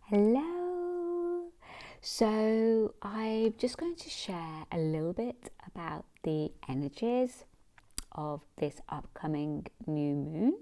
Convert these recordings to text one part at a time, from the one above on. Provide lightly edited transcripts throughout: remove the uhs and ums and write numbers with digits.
Hello. So I'm just going to share a little bit about the energies of this upcoming new moon,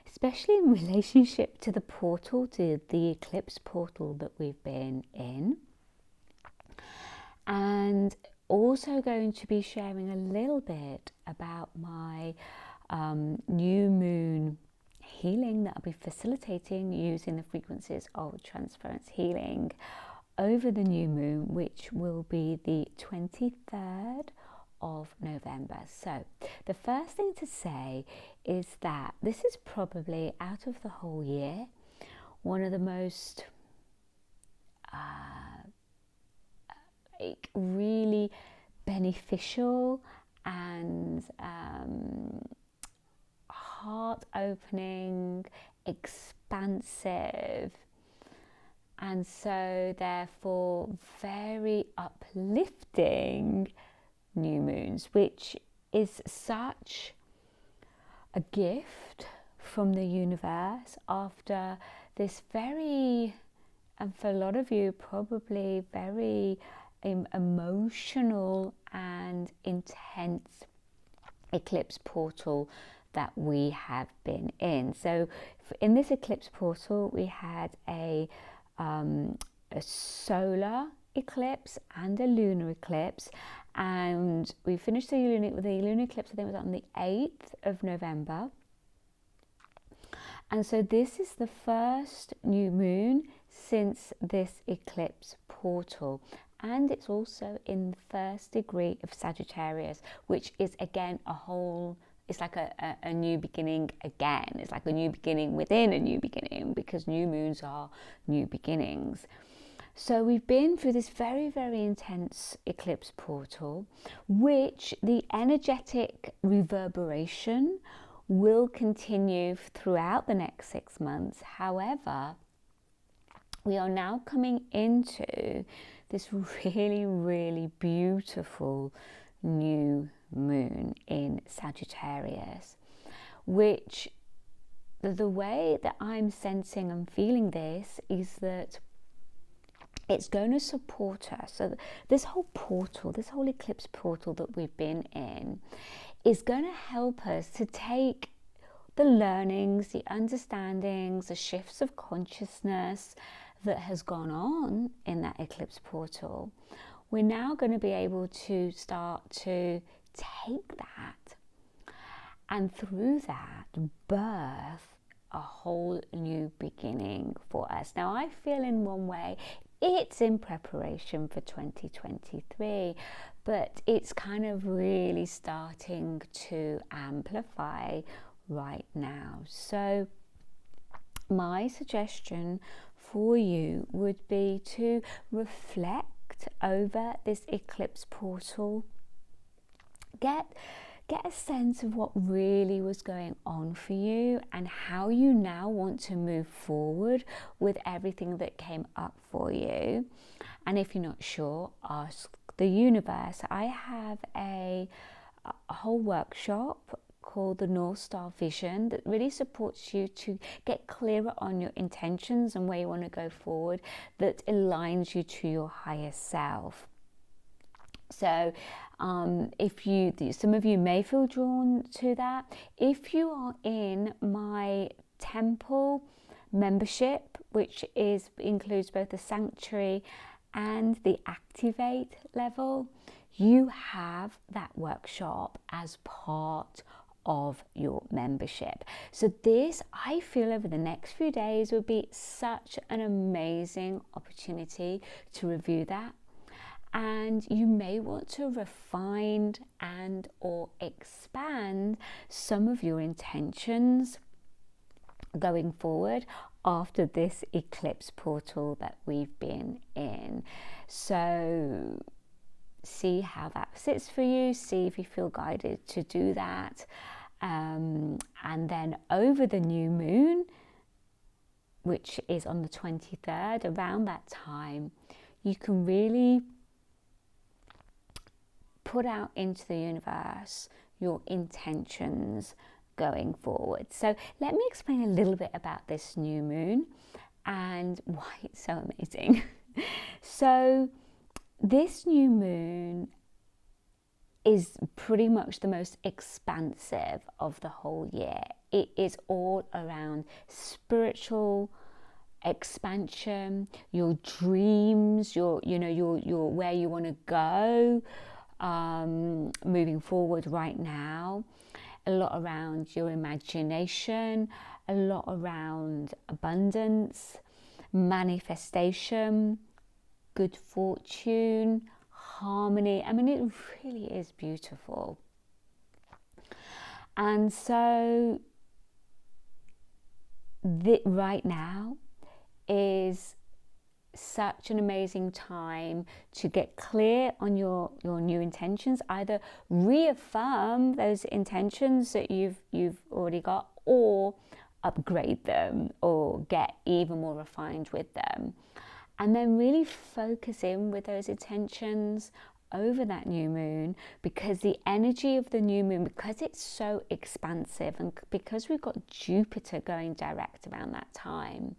especially in relationship to the portal, to the eclipse portal that we've been in. And also going to be sharing a little bit about my new moon healing that I'll be facilitating using the frequencies of Transference Healing over the new moon, which will be the 23rd of November. So the first thing to say is that this is probably, out of the whole year, one of the most really beneficial and heart-opening, expansive, and so therefore very uplifting new moons, which is such a gift from the universe after this very, and for a lot of you probably very emotional and intense eclipse portal that we have been in. So in this eclipse portal we had a solar eclipse and a lunar eclipse, and we finished the lunar eclipse, I think it was on the 8th of November. And so this is the first new moon since this eclipse portal, and it's also in the first degree of Sagittarius, which is again it's like a new beginning again. It's like a new beginning within a new beginning, because new moons are new beginnings. So we've been through this very, very intense eclipse portal, which the energetic reverberation will continue throughout the next 6 months. However, we are now coming into this really, really beautiful new moon in Sagittarius, which the way that I'm sensing and feeling this is that it's going to support us. So this whole portal, this whole eclipse portal that we've been in, is going to help us to take the learnings, the understandings, the shifts of consciousness that has gone on in that eclipse portal. We're now going to be able to start to take that, and through that birth a whole new beginning for us. Now I feel in one way it's in preparation for 2023, but it's kind of really starting to amplify right now. So my suggestion for you would be to reflect over this eclipse portal, get a sense of what really was going on for you and how you now want to move forward with everything that came up for you. And if you're not sure, ask the universe. I have a whole workshop called the North Star Vision that really supports you to get clearer on your intentions and where you want to go forward, that aligns you to your higher self. So some of you may feel drawn to that. If you are in my temple membership, which includes both the sanctuary and the activate level, you have that workshop as part of your membership. So this, I feel, over the next few days would be such an amazing opportunity to review that. And you may want to refine and or expand some of your intentions going forward after this eclipse portal that we've been in. So see how that sits for you, see if you feel guided to do that. And then over the new moon, which is on the 23rd, around that time, you can really put out into the universe your intentions going forward. So let me explain a little bit about this new moon and why it's so amazing. So this new moon is pretty much the most expansive of the whole year. It is all around spiritual expansion, your dreams, your where you want to go, moving forward right now. A lot around your imagination, a lot around abundance, manifestation, good fortune, harmony. I mean, it really is beautiful. And so right now is such an amazing time to get clear on your new intentions. Either reaffirm those intentions that you've already got, or upgrade them, or get even more refined with them. And then really focus in with those intentions over that new moon, because the energy of the new moon, because it's so expansive, and because we've got Jupiter going direct around that time,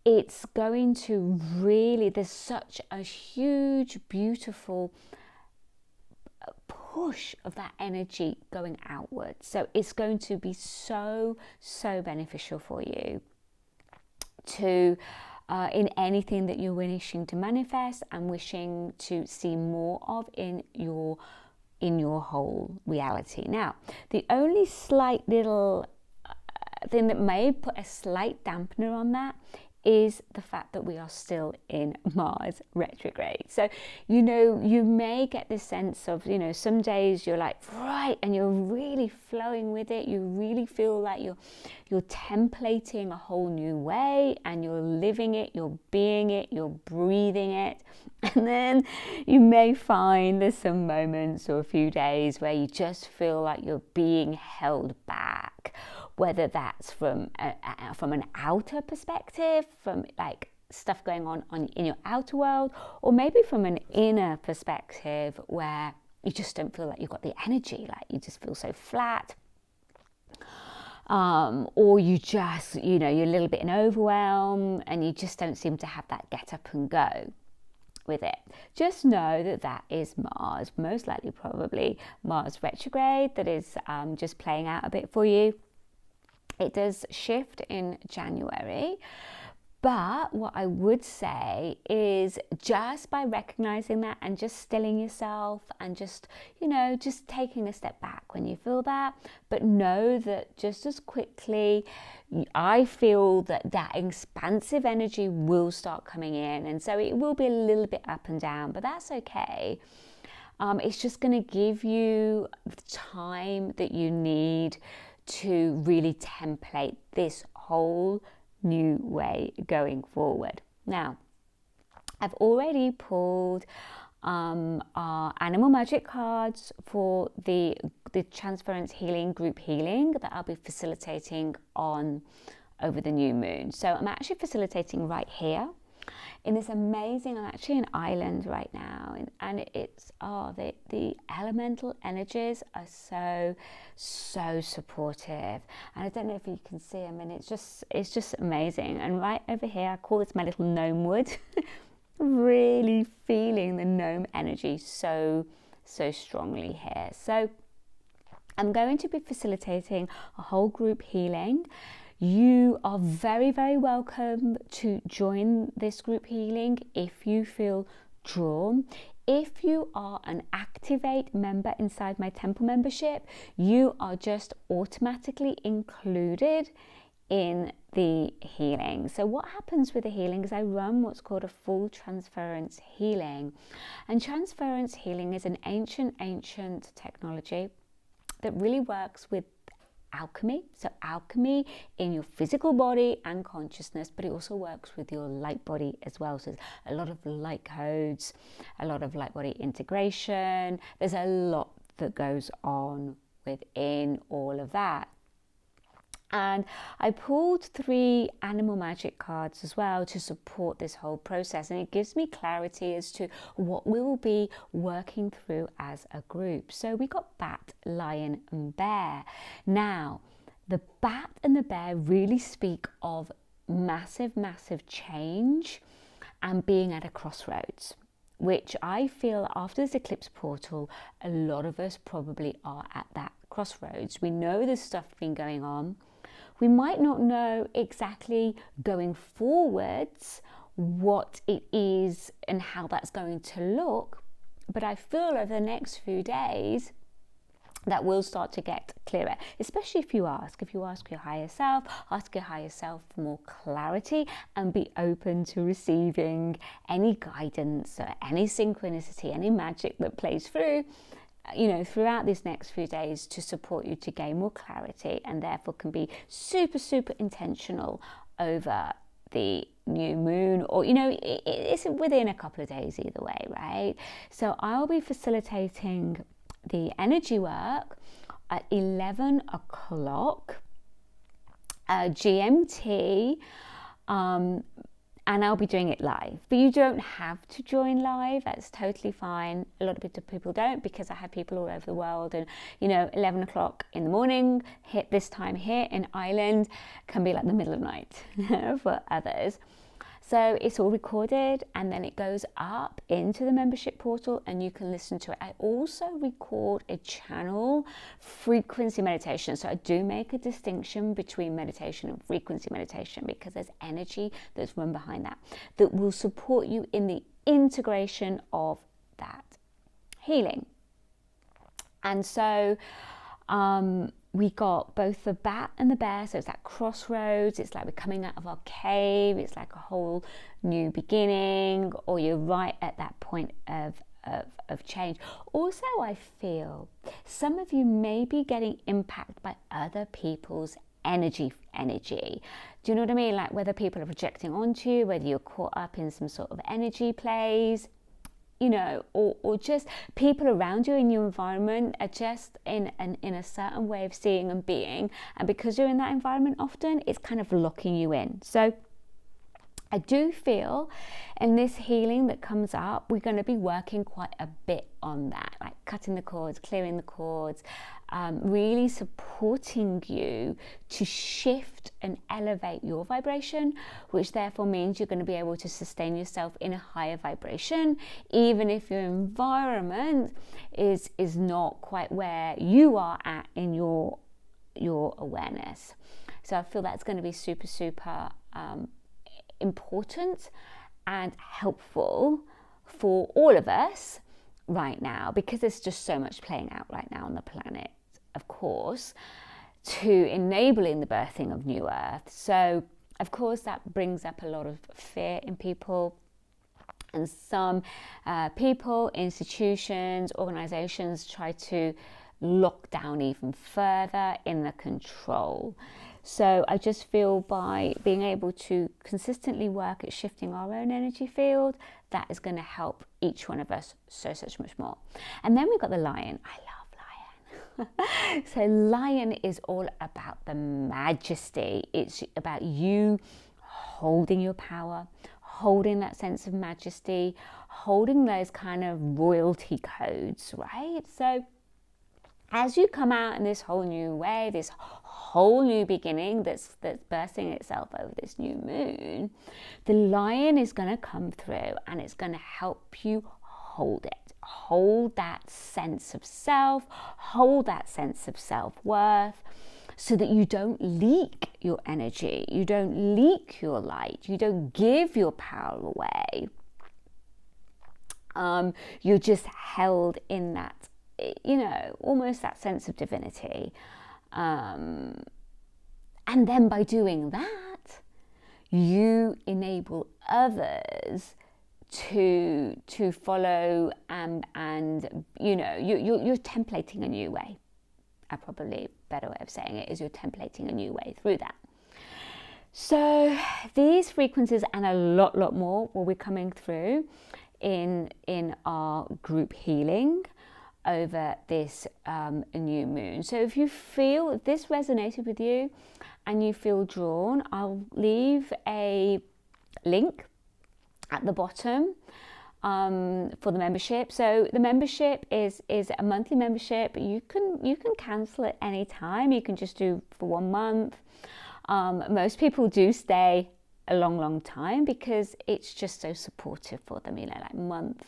it's going to really, there's such a huge, beautiful push of that energy going outwards. So it's going to be so beneficial for you to in anything that you're wishing to manifest and wishing to see more of in your whole reality. Now, the only slight little thing that may put a slight dampener on that is the fact that we are still in Mars retrograde. So, you may get this sense of, some days you're like, right, and you're really flowing with it. You really feel like you're templating a whole new way, and you're living it, you're being it, you're breathing it. And then you may find there's some moments or a few days where you just feel like you're being held back, whether that's from an outer perspective, from like stuff going on in your outer world, or maybe from an inner perspective where you just don't feel like you've got the energy, like you just feel so flat. Or you just, you're a little bit in overwhelm, and you just don't seem to have that get up and go with it. Just know that is Mars, most likely probably Mars retrograde, that is just playing out a bit for you. It does shift in January, but what I would say is, just by recognizing that and just stilling yourself and just taking a step back when you feel that, but know that just as quickly, I feel that expansive energy will start coming in, and so it will be a little bit up and down, but that's okay. It's just going to give you the time that you need to really template this whole new way going forward. Now, I've already pulled our animal magic cards for the Transference Healing group healing that I'll be facilitating on over the new moon. So I'm actually facilitating right here in this amazing, I'm actually in Ireland right now, and it's the elemental energies are so supportive, and I don't know if you can see them, and it's just amazing. And right over here, I call this my little gnome wood. Really feeling the gnome energy so strongly here. So I'm going to be facilitating a whole group healing. You are very welcome to join this group healing if you feel drawn. If you are an Activate member inside my temple membership, you are just automatically included in the healing. So what happens with the healing is I run what's called a full transference healing. And transference healing is an ancient technology that really works with alchemy. So alchemy in your physical body and consciousness, but it also works with your light body as well. So there's a lot of light codes, a lot of light body integration. There's a lot that goes on within all of that. And I pulled 3 animal magic cards as well to support this whole process. And it gives me clarity as to what we will be working through as a group. So we got bat, lion, and bear. Now, the bat and the bear really speak of massive change and being at a crossroads, which I feel after this eclipse portal, a lot of us probably are at that crossroads. We know there's stuff been going on. We might not know exactly going forwards what it is and how that's going to look, but I feel over the next few days that will start to get clearer, especially if you ask your higher self, ask your higher self for more clarity, and be open to receiving any guidance or any synchronicity, any magic that plays through, throughout these next few days to support you to gain more clarity, and therefore can be super intentional over the new moon, or it's within a couple of days either way, right? So I'll be facilitating the energy work at 11 o'clock GMT, and I'll be doing it live. But you don't have to join live, that's totally fine. A lot of people don't, because I have people all over the world, and 11 o'clock in the morning, hit this time here in Ireland, can be like the middle of the night for others. So it's all recorded, and then it goes up into the membership portal and you can listen to it. I also record a channel frequency meditation. So I do make a distinction between meditation and frequency meditation, because there's energy that's run behind that will support you in the integration of that healing. And so we got both the bat and the bear, so it's that crossroads. It's like we're coming out of our cave. It's like a whole new beginning, or you're right at that point of change. Also, I feel some of you may be getting impacted by other people's energy. Do you know what I mean? Like whether people are projecting onto you, whether you're caught up in some sort of energy plays, or just people around you in your environment are just in a certain way of seeing and being, and because you're in that environment often, it's kind of locking you in. So I do feel in this healing that comes up, we're going to be working quite a bit on that, like cutting the cords, clearing the cords, really supporting you to shift and elevate your vibration, which therefore means you're going to be able to sustain yourself in a higher vibration, even if your environment is not quite where you are at in your awareness. So I feel that's going to be super important and helpful for all of us right now, because there's just so much playing out right now on the planet, of course, to enabling the birthing of new earth. So of course that brings up a lot of fear in people, and some people, institutions, organizations try to lock down even further in the control. So I just feel by being able to consistently work at shifting our own energy field, that is going to help each one of us so much more. And then we've got the lion. I love lion. So lion is all about the majesty. It's about you holding your power, holding that sense of majesty, holding those kind of royalty codes, right? So as you come out in this whole new way, this whole new beginning that's bursting itself over this new moon, the lion is going to come through and it's going to help you hold it. Hold that sense of self, hold that sense of self-worth, so that you don't leak your energy, you don't leak your light, you don't give your power away. You're just held in that, almost that sense of divinity. And then by doing that, you enable others to follow, and you're templating a new way. Probably a better way of saying it is you're templating a new way through that. So these frequencies and a lot more will be coming through in our group healing over this new moon. So if this resonated with you and you feel drawn, I'll leave a link at the bottom for the membership. So the membership is a monthly membership. You can cancel at any time. You can just do for 1 month. Most people do stay a long time because it's just so supportive for them, you know, like month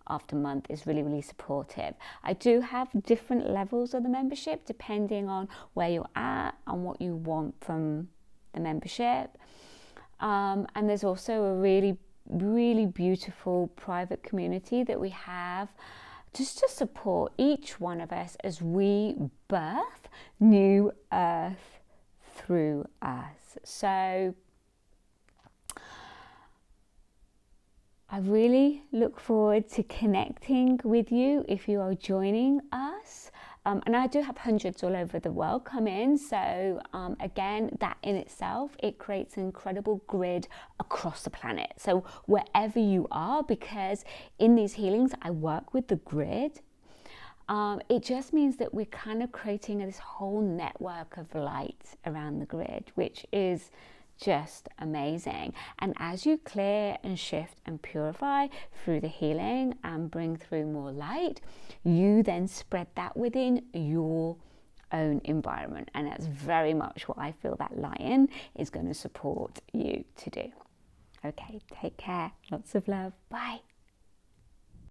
after month is really supportive. I do have different levels of the membership depending on where you're at and what you want from the membership. And there's also a really beautiful private community that we have just to support each one of us as we birth new earth through us. So I really look forward to connecting with you if you are joining us. And I do have hundreds all over the world come in. So again, that in itself, it creates an incredible grid across the planet. So wherever you are, because in these healings, I work with the grid. It just means that we're kind of creating this whole network of light around the grid, which is just amazing. And as you clear and shift and purify through the healing and bring through more light, you then spread that within your own environment. And that's very much what I feel that lion is going to support you to do. Okay, take care. Lots of love. Bye.